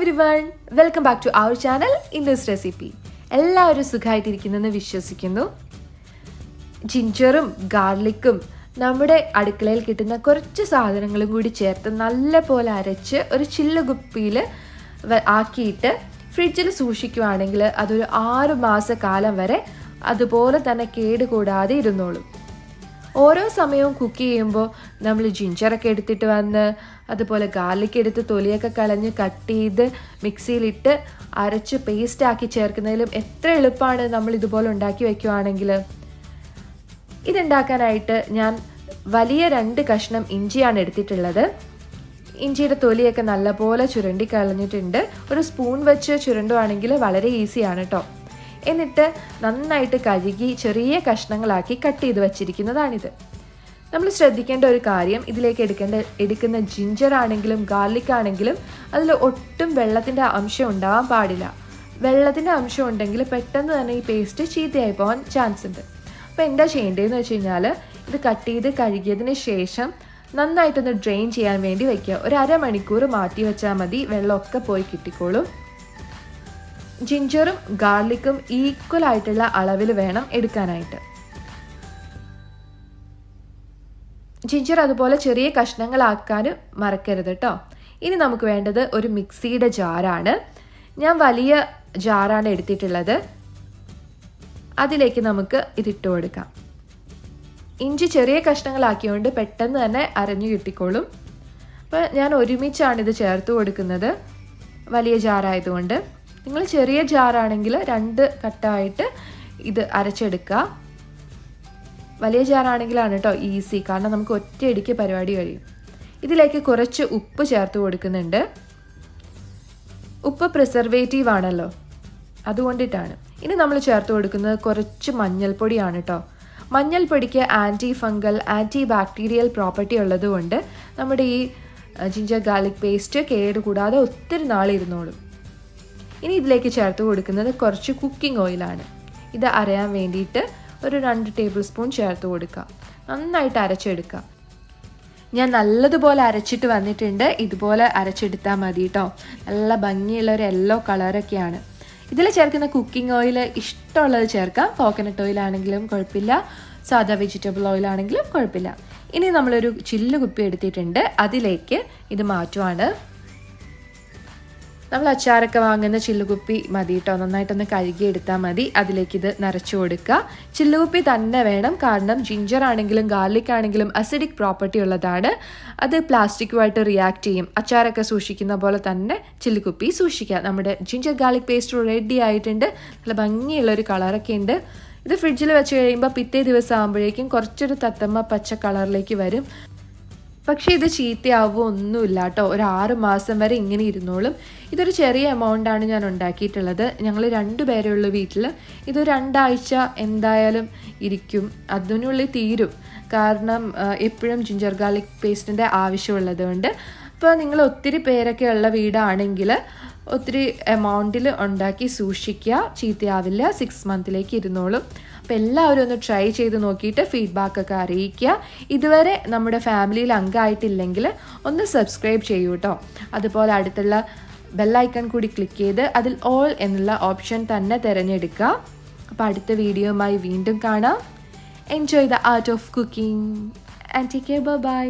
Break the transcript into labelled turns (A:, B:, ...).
A: everyone, welcome back to our channel Innus recipe. എല്ലാവരും സുഖമായിട്ടിരിക്കുന്നെന്ന് വിശ്വസിക്കുന്നു. ജിഞ്ചറും ഗാർലിക്കും നമ്മുടെ അടുക്കളയിൽ കിട്ടുന്ന കുറച്ച് സാധനങ്ങളും കൂടി ചേർത്ത് നല്ലപോലെ അരച്ച് ഒരു ചില്ല് കുപ്പിയിൽ ആക്കിയിട്ട് ഫ്രിഡ്ജിൽ സൂക്ഷിക്കുകയാണെങ്കിൽ അതൊരു 6 മാസക്കാലം വരെ അതുപോലെ തന്നെ കേടുകൂടാതെ ഇരുന്നോളും. ഓരോ സമയവും കുക്ക് ചെയ്യുമ്പോൾ നമ്മൾ ജിഞ്ചറൊക്കെ എടുത്തിട്ട് വന്ന് അതുപോലെ ഗാർലിക് എടുത്ത് തൊലിയൊക്കെ കളഞ്ഞ് കട്ട് ചെയ്ത് മിക്സിയിലിട്ട് അരച്ച് പേസ്റ്റാക്കി ചേർക്കുന്നതിലും എത്ര എളുപ്പമാണ് നമ്മൾ ഇതുപോലെ ഉണ്ടാക്കി വയ്ക്കുകയാണെങ്കിൽ. ഇതുണ്ടാക്കാനായിട്ട് ഞാൻ വലിയ 2 കഷ്ണം ഇഞ്ചിയാണ് എടുത്തിട്ടുള്ളത്. ഇഞ്ചിയുടെ തൊലിയൊക്കെ നല്ലപോലെ ചുരണ്ടി കളഞ്ഞിട്ടുണ്ട്. ഒരു സ്പൂൺ വെച്ച് ചുരണ്ടുവാണെങ്കിൽ വളരെ ഈസിയാണ് കേട്ടോ. എന്നിട്ട് നന്നായിട്ട് കഴുകി ചെറിയ കഷ്ണങ്ങളാക്കി കട്ട് ചെയ്ത് വച്ചിരിക്കുന്നതാണിത്. നമ്മൾ ശ്രദ്ധിക്കേണ്ട ഒരു കാര്യം, ഇതിലേക്ക് എടുക്കുന്ന ജിഞ്ചർ ആണെങ്കിലും ഗാർലിക് ആണെങ്കിലും അതിൽ ഒട്ടും വെള്ളത്തിൻ്റെ അംശം ഉണ്ടാവാൻ പാടില്ല. വെള്ളത്തിൻ്റെ അംശം ഉണ്ടെങ്കിൽ പെട്ടെന്ന് തന്നെ ഈ പേസ്റ്റ് ചീത്തയായി പോകാൻ ചാൻസ് ഉണ്ട്. അപ്പോൾ എന്താ ചെയ്യേണ്ടതെന്ന് വെച്ച് കഴിഞ്ഞാൽ ഇത് കട്ട് ചെയ്ത് കഴുകിയതിന് ശേഷം നന്നായിട്ടൊന്ന് ഡ്രെയിൻ ചെയ്യാൻ വേണ്ടി വയ്ക്കുക. ഒരു അരമണിക്കൂർ മാറ്റി വെച്ചാൽ മതി, വെള്ളമൊക്കെ പോയി കിട്ടിക്കോളും. ജിഞ്ചറും ഗാർലിക്കും ഈക്വൽ ആയിട്ടുള്ള അളവിൽ വേണം എടുക്കാനായിട്ട്. ജിഞ്ചർ അതുപോലെ ചെറിയ കഷ്ണങ്ങളാക്കാനും മറക്കരുത് കേട്ടോ. ഇനി നമുക്ക് വേണ്ടത് ഒരു മിക്സിയുടെ ജാറാണ്. ഞാൻ വലിയ ജാറാണ് എടുത്തിട്ടുള്ളത്. അതിലേക്ക് നമുക്ക് ഇതിട്ട് കൊടുക്കാം. ഇഞ്ചി ചെറിയ കഷ്ണങ്ങളാക്കിയോണ്ട് പെട്ടെന്ന് തന്നെ അരഞ്ഞു കിട്ടിക്കോളും. അപ്പോൾ ഞാൻ ഒരുമിച്ചാണ് ഇത് ചേർത്ത് കൊടുക്കുന്നത്, വലിയ ജാറായതുകൊണ്ട്. നിങ്ങൾ ചെറിയ ജാറാണെങ്കിൽ 2 കട്ടായിട്ട് ഇത് അരച്ചെടുക്കുക. വലിയ ജാറാണെങ്കിലാണ് കേട്ടോ ഈസി, കാരണം നമുക്ക് ഒറ്റയടിക്ക് പരിപാടി കഴിയും. ഇതിലേക്ക് കുറച്ച് ഉപ്പ് ചേർത്ത് കൊടുക്കുന്നുണ്ട്. ഉപ്പ് പ്രിസർവേറ്റീവ് ആണല്ലോ, അതുകൊണ്ടിട്ടാണ്. ഇനി നമ്മൾ ചേർത്ത് കൊടുക്കുന്നത് കുറച്ച് മഞ്ഞൾപ്പൊടിയാണ് കേട്ടോ. മഞ്ഞൾപ്പൊടിക്ക് antifungal antibacterial property ഉള്ളതുകൊണ്ട് നമ്മുടെ ഈ ജിഞ്ചർ ഗാർലിക് പേസ്റ്റ് കേടുകൂടാതെ ഒത്തിരി നാളിരുന്നോളും. ഇനി ഇതിലേക്ക് ചേർത്ത് കൊടുക്കുന്നത് കുറച്ച് കുക്കിംഗ് ഓയിലാണ്. ഇത് അരയാൻ വേണ്ടിയിട്ട് ഒരു 2 ടേബിൾ സ്പൂൺ ചേർത്ത് കൊടുക്കുക. നന്നായിട്ട് അരച്ചെടുക്കുക. ഞാൻ നല്ലതുപോലെ അരച്ചിട്ട് വന്നിട്ടുണ്ട്. ഇതുപോലെ അരച്ചെടുത്താൽ മതി കേട്ടോ. നല്ല ഭംഗിയുള്ള ഒരു യെല്ലോ കളറൊക്കെയാണ്. ഇതിൽ ചേർക്കുന്ന കുക്കിംഗ് ഓയിൽ ഇഷ്ടമുള്ളത് ചേർക്കാം. കോക്കനട്ട് ഓയിലാണെങ്കിലും കുഴപ്പമില്ല, സാധാ വെജിറ്റബിൾ ഓയിലാണെങ്കിലും കുഴപ്പമില്ല. ഇനി നമ്മളൊരു ചില്ല് കുപ്പി എടുത്തിട്ടുണ്ട്, അതിലേക്ക് ഇത് മാറ്റുവാണ്. നമ്മൾ അച്ചാറൊക്കെ വാങ്ങുന്ന ചില്ലുകുപ്പി മതി കേട്ടോ. നന്നായിട്ടൊന്ന് കഴുകിയെടുത്താൽ മതി. അതിലേക്ക് ഇത് നിറച്ചു കൊടുക്കുക. ചില്ലുകുപ്പി തന്നെ വേണം, കാരണം ജിഞ്ചർ ആണെങ്കിലും ഗാർലിക് ആണെങ്കിലും അസിഡിക് പ്രോപ്പർട്ടി ഉള്ളതാണ്. അത് പ്ലാസ്റ്റിക്കുമായിട്ട് റിയാക്ട് ചെയ്യും. അച്ചാറൊക്കെ സൂക്ഷിക്കുന്ന പോലെ തന്നെ ചില്ലുകുപ്പി സൂക്ഷിക്കുക. നമ്മുടെ ജിഞ്ചർ ഗാർലിക് പേസ്റ്റ് റെഡി ആയിട്ടുണ്ട്. നല്ല ഭംഗിയുള്ളൊരു കളറൊക്കെ ഉണ്ട്. ഇത് ഫ്രിഡ്ജിൽ വെച്ച് കഴിയുമ്പോൾ പിറ്റേ ദിവസം ആകുമ്പോഴേക്കും കുറച്ചൊരു തത്തമ്മ പച്ച കളറിലേക്ക് വരും. പക്ഷേ ഇത് ചീത്തയാവുമോ ഒന്നുമില്ല കേട്ടോ. ഒരു 6 മാസം വരെ ഇങ്ങനെ ഇരുന്നോളും. ഇതൊരു ചെറിയ എമൗണ്ടാണ് ഞാൻ ഉണ്ടാക്കിയിട്ടുള്ളത്. ഞങ്ങൾ 2 പേരേ ഉള്ളൂ വീട്ടിൽ. ഇത് 2 ആഴ്ച എന്തായാലും ഇരിക്കും, അതിനുള്ളിൽ തീരും. കാരണം എപ്പോഴും ജിഞ്ചർ ഗാർലിക് പേസ്റ്റിൻ്റെ ആവശ്യമുള്ളത് കൊണ്ട്. അപ്പോൾ നിങ്ങൾ ഒത്തിരി പേരൊക്കെ ഉള്ള വീടാണെങ്കിൽ ഒത്തിരി എമൗണ്ടിൽ ഉണ്ടാക്കി സൂക്ഷിക്കുക, ചീത്തയാവില്ല. 6 മന്തിലേക്ക് ഇരുന്നോളും. അപ്പോൾ എല്ലാവരും ഒന്ന് ട്രൈ ചെയ്ത് നോക്കിയിട്ട് ഫീഡ്ബാക്കൊക്കെ അറിയിക്കുക. ഇതുവരെ നമ്മുടെ ഫാമിലിയിൽ അംഗമായിട്ടില്ലെങ്കിൽ ഒന്ന് സബ്സ്ക്രൈബ് ചെയ്യൂ കേട്ടോ. അതുപോലെ അടുത്തുള്ള ബെല്ലൈക്കൺ കൂടി ക്ലിക്ക് ചെയ്ത് അതിൽ ഓൾ എന്നുള്ള ഓപ്ഷൻ തന്നെ തിരഞ്ഞെടുക്കുക. അപ്പോൾ അടുത്ത വീഡിയോയുമായി വീണ്ടും കാണാം. Enjoy the art of cooking and take care. By.